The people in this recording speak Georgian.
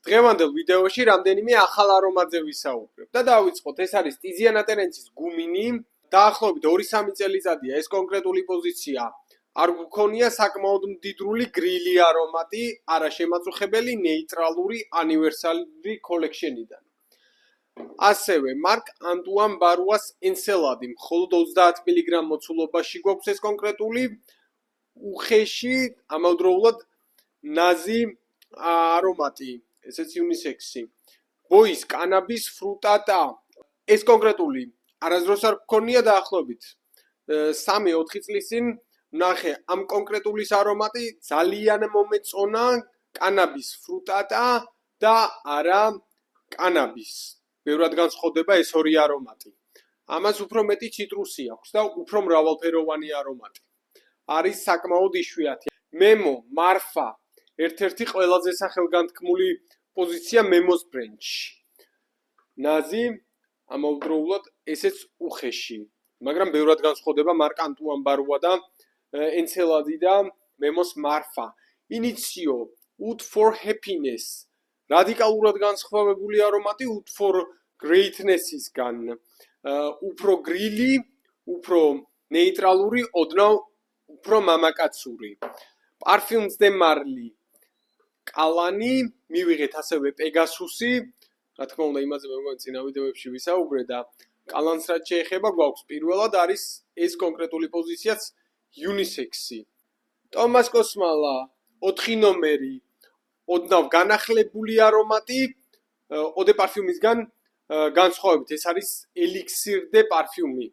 დღევანდელ ვიდეოში რამდენიმე ახალ არომატზე ვისაუბრებ და დავიწყოთ. ეს არის ტიზიანა ტერენცის გუმინი. დაახლოებით 2-3 წელიწადია ეს კონკრეტული პოზიცია არ გქონია საკმაოდ მდიდრული გრილი არომატი, არა შემაწუხებელი, ნეიტრალური, უნივერსალური კოლექშენიდან. ასევე მარკ ანტუან ბარუას ენსელადი, მხოლოდ 30 მგ მოცულობაში გვაქვს ეს კონკრეტული უხეში, ამავდროულად ნაზი არომატი, ესეც უნისექსი. ბოის კანაბის ფრუტატა. ეს კონკრეტული არასდროს არ გქონია დაახლოებით 3-4 წლის წინ ვნახე ამ კონკრეტულის არომატი ძალიან მომეწონა კანაბის ფრუტატა და არა კანაბის. ბევრად განსხვავდება ეს ორი არომატი. ამას უფრო მეტი ციტრუსი აქვს და უფრო მრავალფეროვანი არომატი. არის საკმაოდ იშვიათი. მემო, მარფა, ერთ-ერთი ყველაზე სახელგანთქმული პოზიცია მემოს ბრენდში. ნაზი, ამავდროულად ესეც უხეში, მაგრამ ბევრად განსხვავდება მარკ ანტუან ბარუა და ენსელადი და მემოს მარფა. ინიციო, Wood for Happiness. რადიკალურად განსხვავებული არომატი Wood for Greatness-ისგან. უფრო გრილი, უფრო ნეიტრალური, ოდნავ უფრო მამაკაცური. Parfums de Marly. კალანი, მივიღეთ ასევე პეგასუსი. რა თქმა უნდა, იმაზე მე მგონი წინა ვიდეოებში ვისაუბრე და კალანს რაც შეეხება, გვაქვს პირველად არის ეს კონკრეტული პოზიციაც უნისექსი. ტომას კოსმალა 4 ნომერი, ოდნავ განახლებული არომატი, ოდე პარფიუმისგან განსხვავებით, ეს არის ელიქსირ დე პარფიუმი.